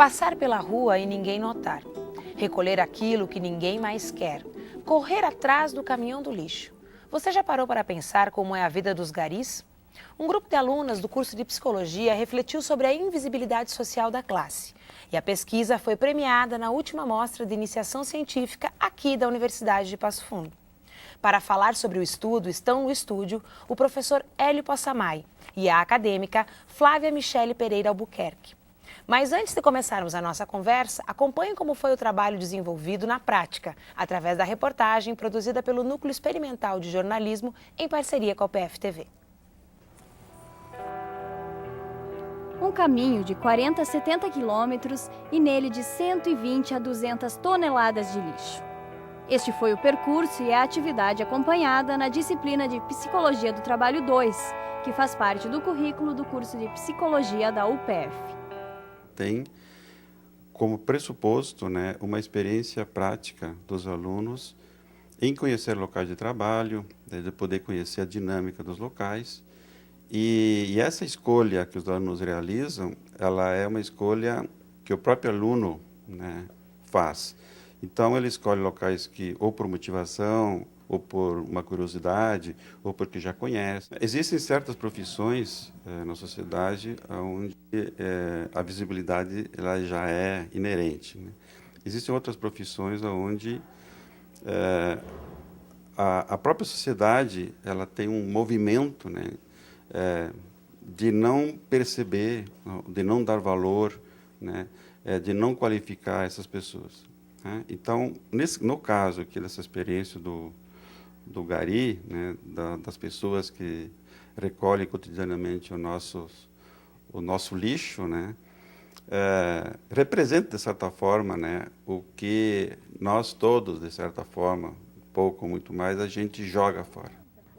Passar pela rua e ninguém notar. Recolher aquilo que ninguém mais quer. Correr atrás do caminhão do lixo. Você já parou para pensar como é a vida dos garis? Um grupo de alunas do curso de psicologia refletiu sobre a invisibilidade social da classe. E a pesquisa foi premiada na última mostra de iniciação científica aqui da Universidade de Passo Fundo. Para falar sobre o estudo, estão no estúdio o professor Hélio Possamay e a acadêmica Flávia Michele Pereira Albuquerque. Mas antes de começarmos a nossa conversa, acompanhe como foi o trabalho desenvolvido na prática, através da reportagem produzida pelo Núcleo Experimental de Jornalismo em parceria com a UPF-TV. Um caminho de 40 a 70 quilômetros e nele de 120 a 200 toneladas de lixo. Este foi o percurso e a atividade acompanhada na disciplina de Psicologia do Trabalho 2, que faz parte do currículo do curso de Psicologia da UPF. Tem como pressuposto, uma experiência prática dos alunos em conhecer locais de trabalho, de poder conhecer a dinâmica dos locais. E essa escolha que os alunos realizam, ela é uma escolha que o próprio aluno, faz. Então, ele escolhe locais que, ou por motivação, ou por uma curiosidade, ou porque já conhece. Existem certas profissões na sociedade onde a visibilidade ela já é inerente. Existem outras profissões onde a própria sociedade ela tem um movimento, de não perceber, de não dar valor, de não qualificar essas pessoas. Então, no caso aqui dessa experiência do gari, das pessoas que recolhem cotidianamente o nosso lixo, representa, de certa forma, o que nós todos, de certa forma, pouco ou muito mais, a gente joga fora.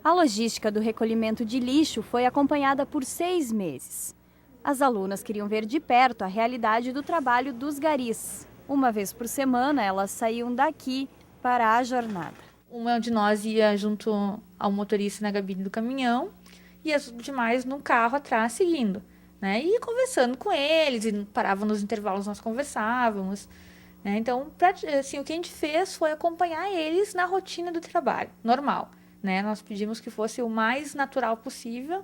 A logística do recolhimento de lixo foi acompanhada por 6 meses. As alunas queriam ver de perto a realidade do trabalho dos garis. Uma vez por semana, elas saíam daqui para a jornada. Uma de nós ia junto ao motorista na cabine do caminhão e as demais no carro atrás seguindo, E conversando com eles, e paravam nos intervalos, nós conversávamos, Então, assim, o que a gente fez foi acompanhar eles na rotina do trabalho, normal, Nós pedimos que fosse o mais natural possível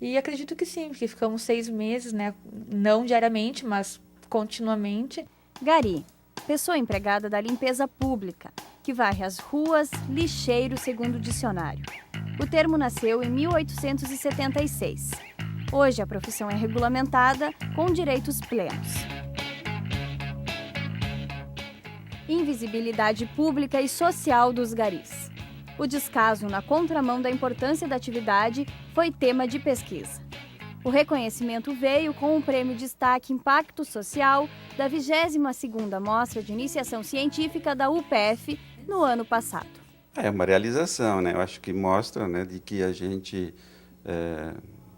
e acredito que sim, porque ficamos 6 meses, Não diariamente, mas continuamente. Gari, pessoa empregada da limpeza pública, que varre as ruas, lixeiro segundo o dicionário. O termo nasceu em 1876. Hoje a profissão é regulamentada com direitos plenos. Invisibilidade pública e social dos garis. O descaso na contramão da importância da atividade foi tema de pesquisa. O reconhecimento veio com o Prêmio Destaque Impacto Social da 22ª Mostra de Iniciação Científica da UPF no ano passado. É uma realização, Eu acho que mostra, de que a gente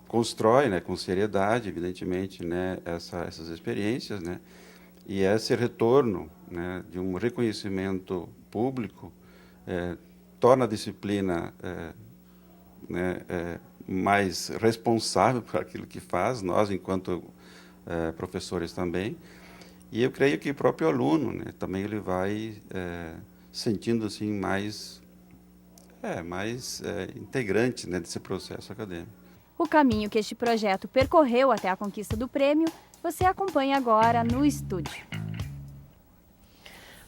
constrói, com seriedade, evidentemente, essas experiências, E esse retorno, de um reconhecimento público torna a disciplina mais responsável por aquilo que faz, nós enquanto professores também, e eu creio que o próprio aluno, também ele vai sentindo assim mais integrante desse processo acadêmico. O caminho que este projeto percorreu até a conquista do prêmio, você acompanha agora no estúdio.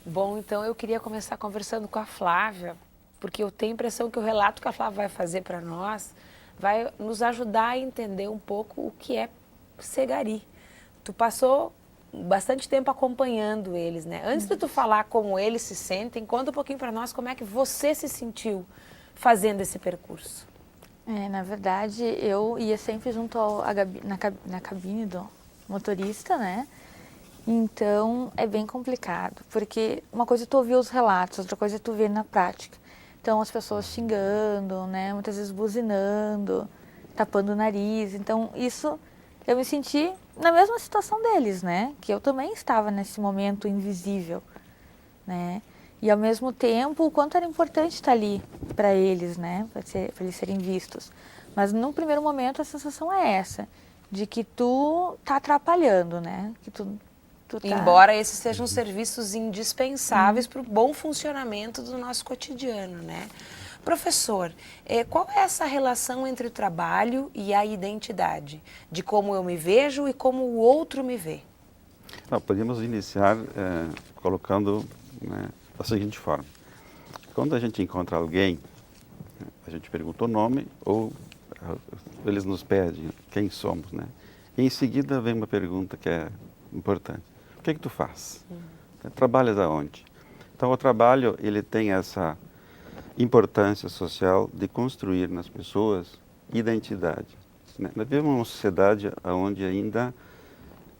Bom, então eu queria começar conversando com a Flávia, porque eu tenho a impressão que o relato que a Flávia vai fazer para nós vai nos ajudar a entender um pouco o que é ser gari. Tu passou bastante tempo acompanhando eles, Antes de tu falar como eles se sentem, conta um pouquinho para nós como é que você se sentiu fazendo esse percurso. Na verdade, eu ia sempre junto na cabine do motorista, Então, é bem complicado, porque uma coisa é tu ouvir os relatos, outra coisa é tu ver na prática. Então, as pessoas xingando, muitas vezes buzinando, tapando o nariz. Então, isso eu me senti na mesma situação deles, Que eu também estava nesse momento invisível, E, ao mesmo tempo, o quanto era importante estar ali para eles, Para eles serem vistos. Mas, num primeiro momento, a sensação é essa, de que tu tá atrapalhando, Que tu Embora esses sejam serviços indispensáveis para o bom funcionamento do nosso cotidiano, né? Professor, qual é essa relação entre o trabalho e a identidade? De como eu me vejo e como o outro me vê? Podemos iniciar colocando, né, da seguinte forma. Quando a gente encontra alguém, a gente pergunta o nome ou eles nos pedem quem somos, né? E em seguida vem uma pergunta que é importante. O que é que tu faz? Trabalhas aonde? Então o trabalho, ele tem essa importância social de construir nas pessoas identidade, né? Nós vivemos uma sociedade onde ainda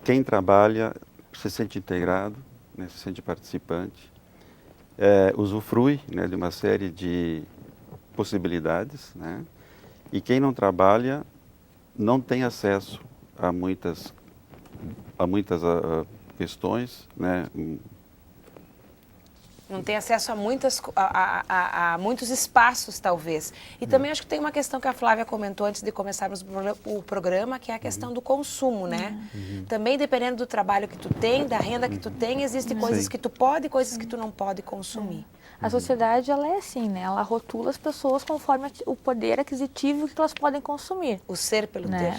quem trabalha se sente integrado, né, se sente participante, usufrui, né, de uma série de possibilidades, né? E quem não trabalha não tem acesso a muitas questões, né? Não tem acesso a muitos espaços, talvez. E também acho que tem uma questão que a Flávia comentou antes de começarmos o programa, que é a questão do consumo, né? Também dependendo do trabalho que tu tem, da renda que tu tem, existem coisas que tu pode e coisas que tu não pode consumir. A sociedade, ela é assim, né? Ela rotula as pessoas conforme o poder aquisitivo que elas podem consumir. O ser pelo ter.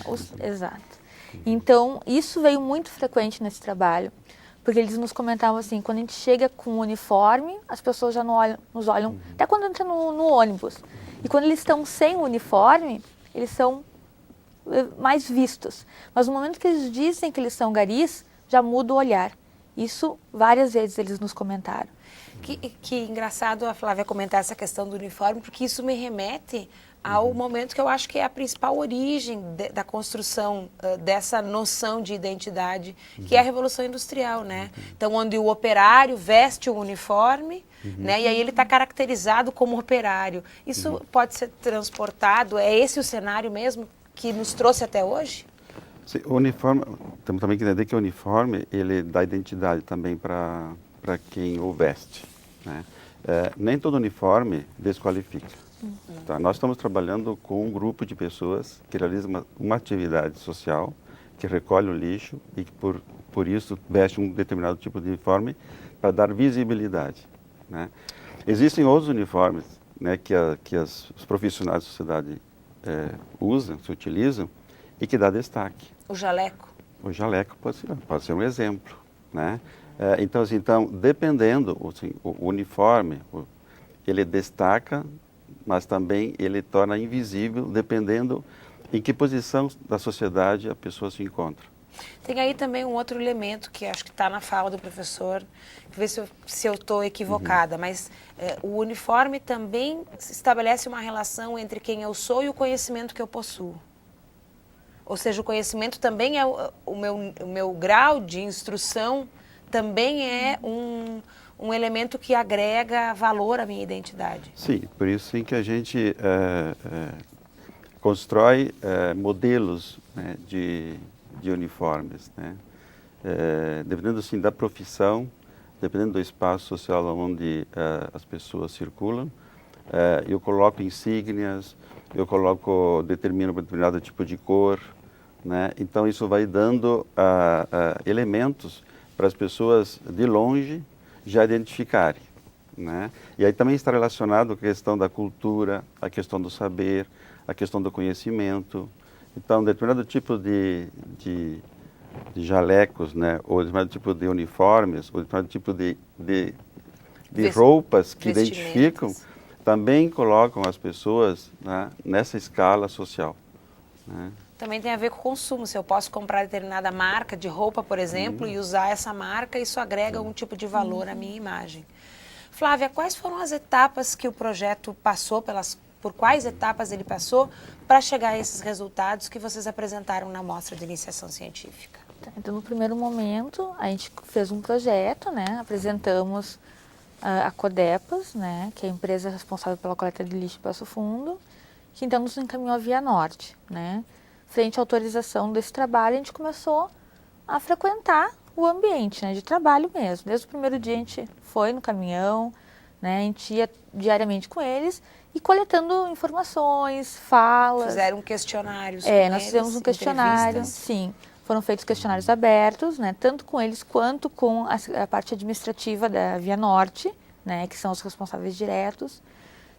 Exato. Então, isso veio muito frequente nesse trabalho. Porque eles nos comentavam assim, quando a gente chega com o uniforme, as pessoas já não nos olham, até quando entra no ônibus. E quando eles estão sem o uniforme, eles são mais vistos. Mas no momento que eles dizem que eles são garis, já muda o olhar. Isso várias vezes eles nos comentaram. Que engraçado a Flávia comentar essa questão do uniforme, porque isso me remete ao momento que eu acho que é a principal origem da construção dessa noção de identidade, que é a Revolução Industrial, né? Então, onde o operário veste o uniforme, né? E aí ele está caracterizado como operário. Isso pode ser transportado, é esse o cenário mesmo que nos trouxe até hoje? Sim, o uniforme, temos também que entender que o uniforme, ele dá identidade também para quem o veste, né? Nem todo uniforme desqualifica. Tá? Nós estamos trabalhando com um grupo de pessoas que realizam uma atividade social, que recolhe o lixo e que por isso veste um determinado tipo de uniforme para dar visibilidade, né? Existem outros uniformes, né, que os profissionais da sociedade usam, se utilizam e que dá destaque. O jaleco? O jaleco pode ser um exemplo, né? Então, dependendo, assim, o uniforme, ele destaca, mas também ele torna invisível, dependendo em que posição da sociedade a pessoa se encontra. Tem aí também um outro elemento que acho que está na fala do professor, ver se eu estou equivocada, mas o uniforme também estabelece uma relação entre quem eu sou e o conhecimento que eu possuo. Ou seja, o conhecimento também é o meu grau de instrução, também é um elemento que agrega valor à minha identidade. Sim, por isso sim que a gente constrói modelos, né, de uniformes, né? Dependendo assim, da profissão, dependendo do espaço social onde as pessoas circulam, eu coloco insígnias, determino um determinado tipo de cor, né? Então isso vai dando elementos para as pessoas de longe já identificarem, né? E aí também está relacionado com a questão da cultura, a questão do saber, a questão do conhecimento. Então, determinado tipo de jalecos, né, ou determinado tipo de uniformes, ou determinado tipo de roupas que identificam, também colocam as pessoas, né, nessa escala social, né? Também tem a ver com o consumo. Se eu posso comprar determinada marca de roupa, por exemplo, e usar essa marca, isso agrega algum tipo de valor à minha imagem. Flávia, quais foram as etapas que o projeto passou, por quais etapas ele passou para chegar a esses resultados que vocês apresentaram na mostra de iniciação científica? Então, no primeiro momento, a gente fez um projeto, né? Apresentamos a Codepas, né? Que é a empresa responsável pela coleta de lixo em Passo Fundo, que então nos encaminhou a Via Norte, né? Frente à autorização desse trabalho, a gente começou a frequentar o ambiente, né, de trabalho mesmo. Desde o primeiro dia a gente foi no caminhão, né, a gente ia diariamente com eles e coletando informações, falas. Fizeram questionários com nós eles, fizemos um questionário, sim. foram feitos questionários abertos, né, tanto com eles quanto com a parte administrativa da Via Norte, né, que são os responsáveis diretos,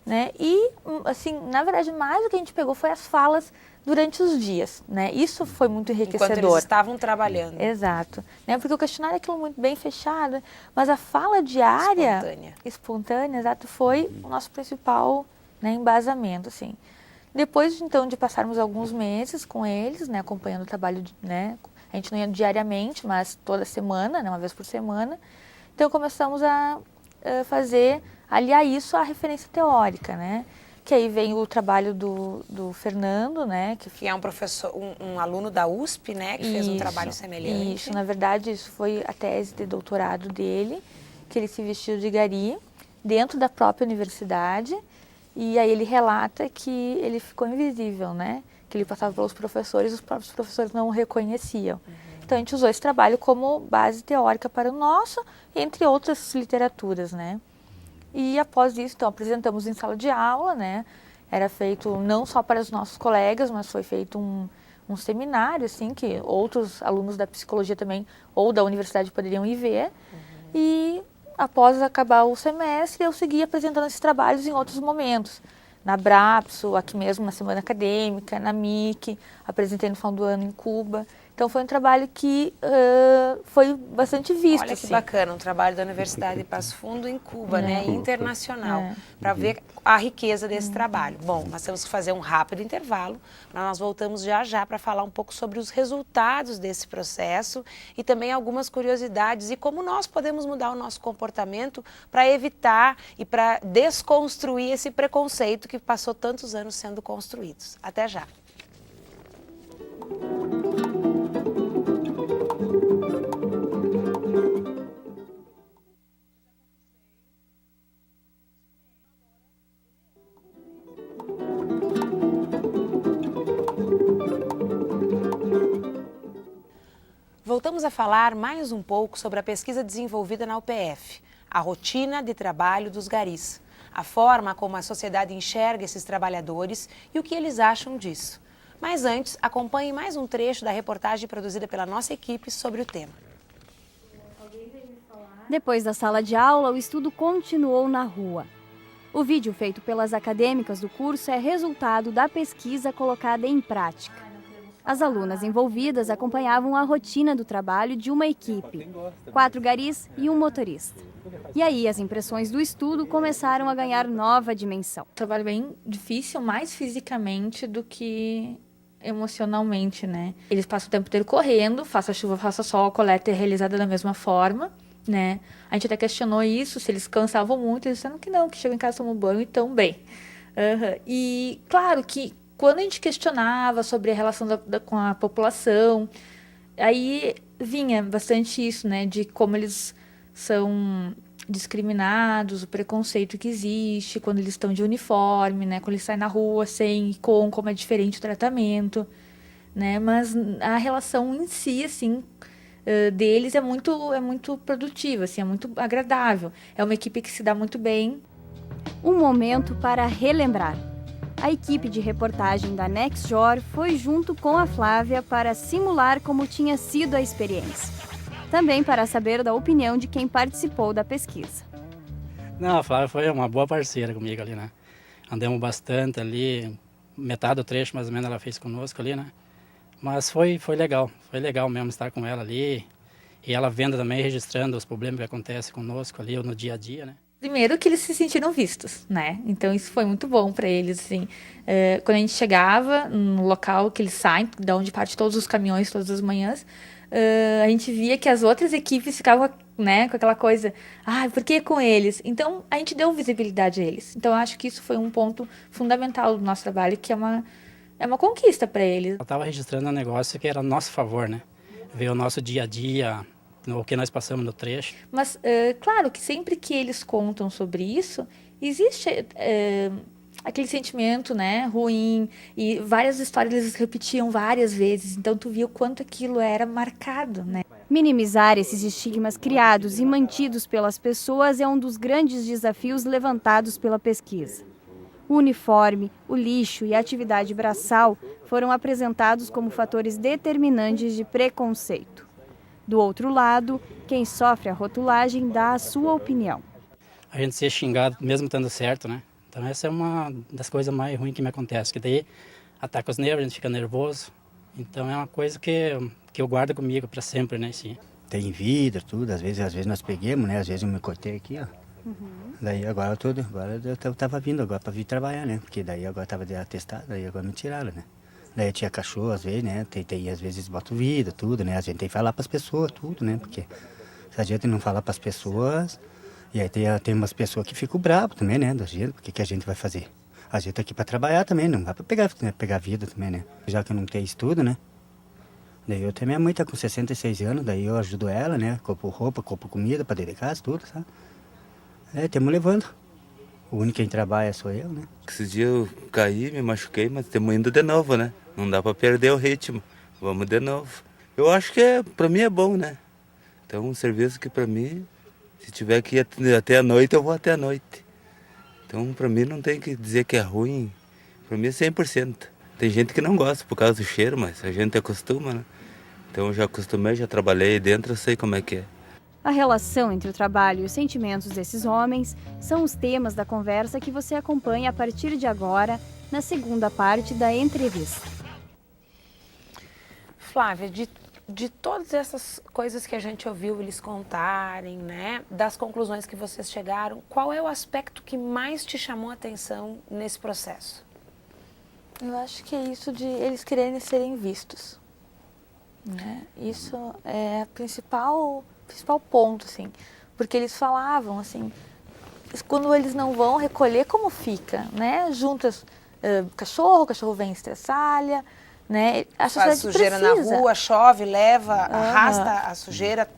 né, e, assim, na verdade, mais do que a gente pegou foi as falas durante os dias, né, isso foi muito enriquecedor. Enquanto eles estavam trabalhando. Exato, né, porque o questionário é aquilo muito bem fechado, mas a fala diária, espontânea, exato, foi o nosso principal, né, embasamento, assim. Depois, então, de passarmos alguns meses com eles, né, acompanhando o trabalho, né, a gente não ia diariamente, mas toda semana, né, uma vez por semana, então começamos a aliar isso à referência teórica, né, que aí vem o trabalho do Fernando, né, que é um professor, um aluno da USP, né, que fez um trabalho semelhante. Isso, na verdade, isso foi a tese de doutorado dele, que ele se vestiu de gari dentro da própria universidade. E aí ele relata que ele ficou invisível, né? Que ele passava pelos professores e os próprios professores não o reconheciam. Então a gente usou esse trabalho como base teórica para o nosso, entre outras literaturas, né? E após isso, então, apresentamos em sala de aula, né? Era feito não só para os nossos colegas, mas foi feito um seminário, assim, que outros alunos da psicologia também, ou da universidade, poderiam ir ver. E após acabar o semestre, eu segui apresentando esses trabalhos em outros momentos. Na Brapso, aqui mesmo na Semana Acadêmica, na MIC, apresentei no final do ano em Cuba. Então foi um trabalho que foi bastante visto. Olha que bacana, um trabalho da Universidade de Passo Fundo em Cuba, né? Internacional, para ver a riqueza desse trabalho. Bom, nós temos que fazer um rápido intervalo, mas nós voltamos já já para falar um pouco sobre os resultados desse processo e também algumas curiosidades e como nós podemos mudar o nosso comportamento para evitar e para desconstruir esse preconceito que passou tantos anos sendo construídos. Até já. Voltamos a falar mais um pouco sobre a pesquisa desenvolvida na UPF, a rotina de trabalho dos garis, a forma como a sociedade enxerga esses trabalhadores e o que eles acham disso. Mas antes, acompanhe mais um trecho da reportagem produzida pela nossa equipe sobre o tema. Depois da sala de aula, o estudo continuou na rua. O vídeo feito pelas acadêmicas do curso é resultado da pesquisa colocada em prática. As alunas envolvidas acompanhavam a rotina do trabalho de uma equipe, 4 garis e um motorista. E aí as impressões do estudo começaram a ganhar nova dimensão. Trabalho bem difícil, mais fisicamente do que emocionalmente, né? Eles passam o tempo inteiro correndo, faça chuva, faça sol, a coleta é realizada da mesma forma, né? A gente até questionou isso, se eles cansavam muito, eles disseram que não, que chegam em casa, tomam banho e estão bem. E claro que quando a gente questionava sobre a relação com a população, aí vinha bastante isso, né, de como eles são discriminados, o preconceito que existe quando eles estão de uniforme, né, quando eles saem na rua sem e com, como é diferente o tratamento, né, mas a relação em si, assim, deles é muito produtiva, assim, é muito agradável. É uma equipe que se dá muito bem. Um momento para relembrar. A equipe de reportagem da NextJor foi junto com a Flávia para simular como tinha sido a experiência. Também para saber da opinião de quem participou da pesquisa. Não, a Flávia foi uma boa parceira comigo ali, né? Andamos bastante ali, metade do trecho mais ou menos ela fez conosco ali, né? Mas foi legal mesmo estar com ela ali. E ela vendo também, registrando os problemas que acontecem conosco ali no dia a dia, né? Primeiro que eles se sentiram vistos, né? Então isso foi muito bom para eles, assim. Quando a gente chegava no local que eles saem, de onde parte todos os caminhões todas as manhãs, a gente via que as outras equipes ficavam, né, com aquela coisa, por que com eles? Então a gente deu visibilidade a eles. Então eu acho que isso foi um ponto fundamental do nosso trabalho, que é uma conquista para eles. Eu estava registrando um negócio que era a nosso favor, né? Ver o nosso dia a dia, o que nós passamos no trecho. Mas, claro que sempre que eles contam sobre isso, existe aquele sentimento, né, ruim, e várias histórias eles repetiam várias vezes, então tu viu quanto aquilo era marcado, né? Minimizar esses estigmas criados e mantidos pelas pessoas é um dos grandes desafios levantados pela pesquisa. O uniforme, o lixo e a atividade braçal foram apresentados como fatores determinantes de preconceito. Do outro lado, quem sofre a rotulagem dá a sua opinião. A gente ser xingado mesmo estando certo, né? Então essa é uma das coisas mais ruins que me acontece, que daí ataca os nervos, a gente fica nervoso. Então é uma coisa que eu guardo comigo para sempre, né? Sim. Tem vida, tudo, às vezes nós peguemos, né? Às vezes eu me cortei aqui, ó. Daí agora eu tava vindo agora para vir trabalhar, né? Porque daí agora tava de atestado, daí agora me tiraram, né? Daí tinha cachorro às vezes, né? Às vezes bota vida, tudo, né? A gente tem que falar para as pessoas, tudo, né? Porque se a gente não falar para as pessoas, e aí tem umas pessoas que ficam bravas também, né? Da gente, o que a gente vai fazer? A gente tá aqui para trabalhar também, não vai para pegar vida também, né? Já que eu não tenho estudo, né? Daí eu tenho minha mãe tá com 66 anos, daí eu ajudo ela, né? Compro roupa, compro comida para dentro de casa, tudo, sabe? Estamos levando. O único quem trabalha sou eu, né? Esses dias eu caí, me machuquei, mas estamos indo de novo, né? Não dá para perder o ritmo. Vamos de novo. Eu acho que para mim é bom, né? Então um serviço que para mim, se tiver que ir até a noite, eu vou até a noite. Então para mim não tem que dizer que é ruim. Para mim é 100%. Tem gente que não gosta por causa do cheiro, mas a gente acostuma, né? Então eu já acostumei, já trabalhei aí dentro, eu sei como é que é. A relação entre o trabalho e os sentimentos desses homens são os temas da conversa que você acompanha a partir de agora, na segunda parte da entrevista. Flávia, de todas essas coisas que a gente ouviu eles contarem, né, das conclusões que vocês chegaram, qual é o aspecto que mais te chamou a atenção nesse processo? Eu acho que é isso de eles quererem serem vistos, né? Isso é o principal ponto, assim, porque eles falavam, assim, quando eles não vão recolher, como fica, né? Juntas o cachorro vem estressar, né? A Faz sociedade sujeira precisa. na rua, chove, leva, arrasta a sujeira,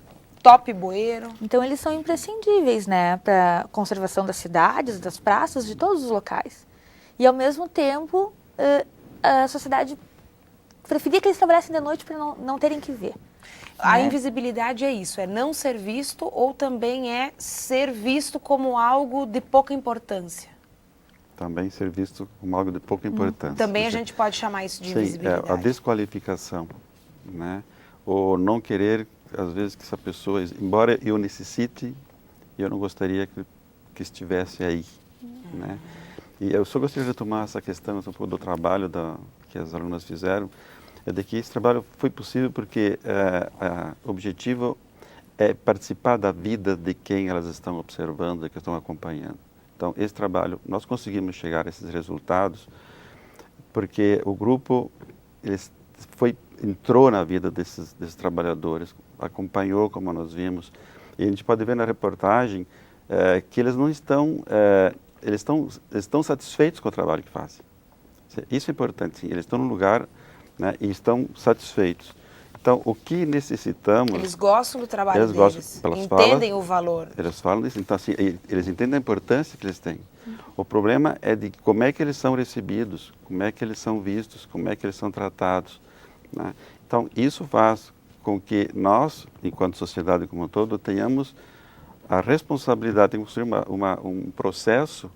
top bueiro. Então eles são imprescindíveis, né, para a conservação das cidades, das praças, de todos os locais. E ao mesmo tempo, a sociedade preferia que eles trabalhassem de noite para não terem que ver. A invisibilidade é isso, é não ser visto ou também é ser visto como algo de pouca importância? Também ser visto como algo de pouca importância. Também a gente pode chamar isso de Sim, invisibilidade. a desqualificação, né? Ou não querer, às vezes, que essa pessoa, embora eu necessite, eu não gostaria que estivesse aí, né? E eu só gostaria de retomar essa questão um pouco do trabalho que as alunas fizeram, é de que esse trabalho foi possível porque o objetivo é participar da vida de quem elas estão observando, que estão acompanhando. Então, esse trabalho, nós conseguimos chegar a esses resultados porque o grupo entrou na vida desses trabalhadores, acompanhou, como nós vimos, e a gente pode ver na reportagem que eles não estão, eles estão satisfeitos com o trabalho que fazem. Isso é importante, sim. Eles estão no lugar, né, e estão satisfeitos. Então, o que necessitamos... Eles gostam do trabalho eles deles, pelas entendem falas, o valor. Eles falam disso, então assim, eles entendem a importância que eles têm. O problema é de como é que eles são recebidos, como é que eles são vistos, como é que eles são tratados, né? Então, isso faz com que nós, enquanto sociedade como um todo, tenhamos a responsabilidade de construir um processo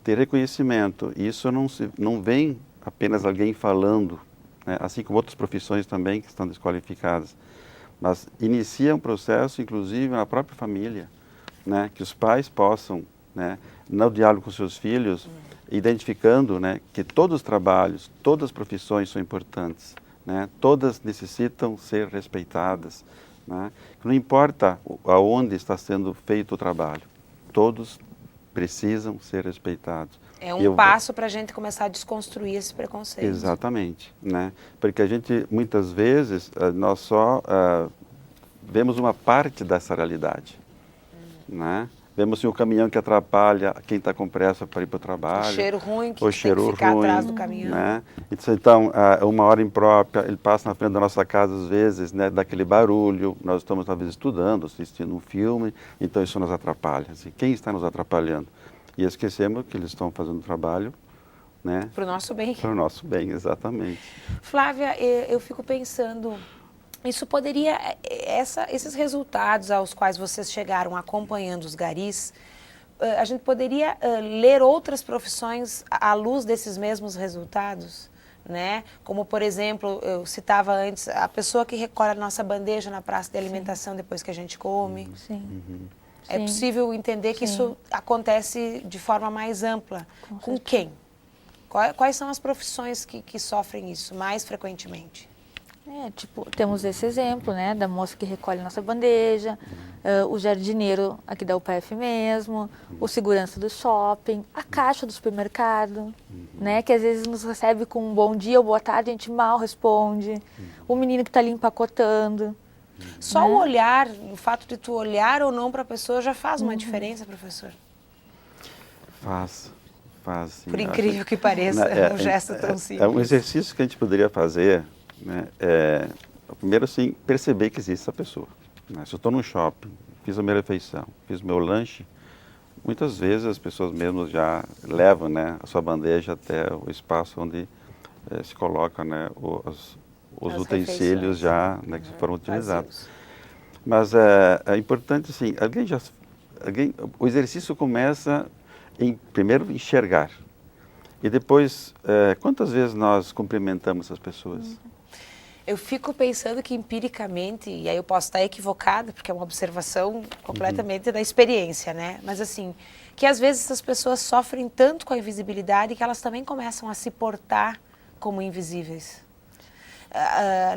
de reconhecimento. E isso não vem apenas alguém falando, né? Assim como outras profissões também que estão desqualificadas, mas inicia um processo, inclusive, na própria família, né? Que os pais possam, né, no diálogo com seus filhos, identificando, né, que todos os trabalhos, todas as profissões são importantes, né? Todas necessitam ser respeitadas, né? Não importa aonde está sendo feito o trabalho, todos precisam ser respeitados. É um passo para a gente começar a desconstruir esse preconceito. Exatamente, né? Porque a gente, muitas vezes, nós só vemos uma parte dessa realidade, né? Vemos assim, o caminhão que atrapalha quem está com pressa para ir para o trabalho. O cheiro ruim que o tem cheiro que ficar ruim, atrás do caminhão. Né? Então, uma hora imprópria, ele passa na frente da nossa casa às vezes, né, daquele barulho, nós estamos talvez estudando, assistindo um filme, então isso nos atrapalha. Assim, quem está nos atrapalhando? E esquecemos que eles estão fazendo o trabalho, né? Para o nosso bem. Para o nosso bem, exatamente. Flávia, eu fico pensando, isso poderia, esses resultados aos quais vocês chegaram acompanhando os garis, a gente poderia ler outras profissões à luz desses mesmos resultados, né? Como, por exemplo, eu citava antes, a pessoa que recolhe a nossa bandeja na praça de alimentação depois que a gente come. Sim. É Sim. possível entender que Sim. isso acontece de forma mais ampla. Com quem? Quais são as profissões que sofrem isso mais frequentemente? Tipo, temos esse exemplo, né, da moça que recolhe nossa bandeja, o jardineiro aqui da UPF mesmo, o segurança do shopping, a caixa do supermercado, né, que às vezes nos recebe com um bom dia ou boa tarde, a gente mal responde, o menino que está ali empacotando. Só o olhar, o fato de tu olhar ou não para a pessoa já faz uma diferença, professor? Faz, sim. Por incrível que pareça, é um gesto tão simples. É um exercício que a gente poderia fazer, né? Primeiro, assim, perceber que existe essa pessoa. Né? Se eu estou num shopping, fiz a minha refeição, fiz o meu lanche, muitas vezes as pessoas mesmo já levam, né, a sua bandeja até o espaço onde se coloca, né, os utensílios já, né, que foram utilizados. Mas é importante, assim, o exercício começa em, primeiro, enxergar. E depois, quantas vezes nós cumprimentamos as pessoas? Eu fico pensando que empiricamente, e aí eu posso estar equivocada, porque é uma observação completamente da experiência, né? Mas assim, que às vezes essas pessoas sofrem tanto com a invisibilidade que elas também começam a se portar como invisíveis.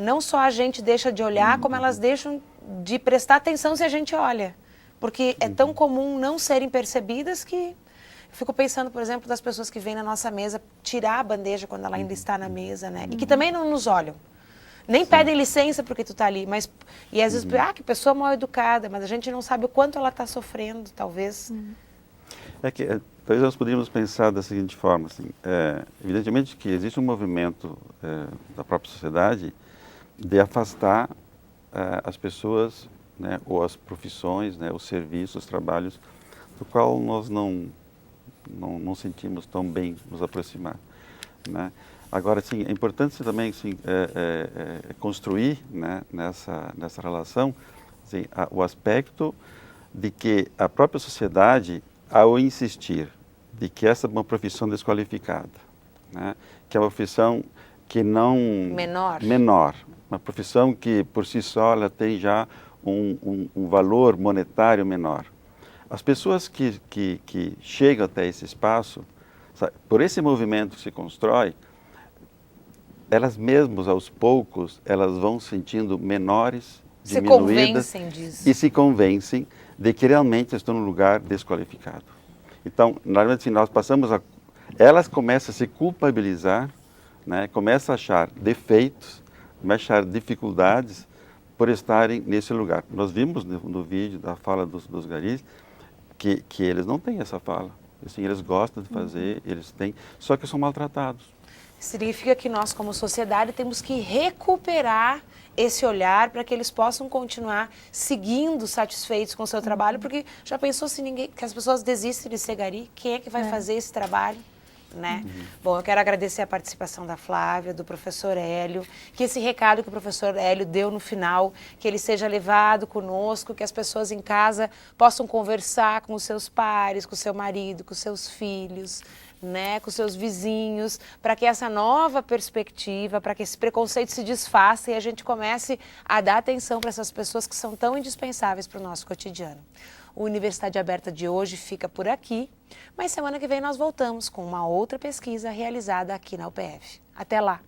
Não só a gente deixa de olhar, como elas deixam de prestar atenção se a gente olha. Porque é tão comum não serem percebidas que... Eu fico pensando, por exemplo, das pessoas que vêm na nossa mesa tirar a bandeja quando ela ainda está na mesa, né? E que também não nos olham. Nem pedem licença porque tu tá ali, mas... E às vezes, que pessoa mal educada, mas a gente não sabe o quanto ela está sofrendo, talvez. Talvez nós poderíamos pensar da seguinte forma, assim, evidentemente que existe um movimento da própria sociedade de afastar as pessoas, né, ou as profissões, né, os serviços, os trabalhos, do qual nós não sentimos tão bem nos aproximar, né? Agora, sim, é importante também assim, construir, né, nessa relação assim, o aspecto de que a própria sociedade, ao insistir de que essa é uma profissão desqualificada, né, que é uma profissão que não... Menor. Uma profissão que, por si só, ela tem já um valor monetário menor. As pessoas que chegam até esse espaço, sabe, por esse movimento que se constrói, elas mesmas, aos poucos, elas vão sentindo menores, diminuídas. Se convencem disso. E se convencem de que realmente estão num lugar desqualificado. Então, normalmente, nós passamos a... Elas começam a se culpabilizar, né? Começam a achar defeitos, começam a achar dificuldades por estarem nesse lugar. Nós vimos no vídeo da fala dos garis que eles não têm essa fala. Assim, eles gostam de fazer, eles têm, só que são maltratados. Significa que nós, como sociedade, temos que recuperar esse olhar para que eles possam continuar seguindo satisfeitos com o seu trabalho, porque já pensou se que as pessoas desistem de ser gari? Quem é que vai fazer esse trabalho? Né? Bom, eu quero agradecer a participação da Flávia, do professor Hélio, que esse recado que o professor Hélio deu no final, que ele seja levado conosco, que as pessoas em casa possam conversar com os seus pares, com o seu marido, com os seus filhos, né, com os seus vizinhos, para que essa nova perspectiva, para que esse preconceito se desfaça e a gente comece a dar atenção para essas pessoas que são tão indispensáveis para o nosso cotidiano. O Universidade Aberta de hoje fica por aqui, mas semana que vem nós voltamos com uma outra pesquisa realizada aqui na UPF. Até lá!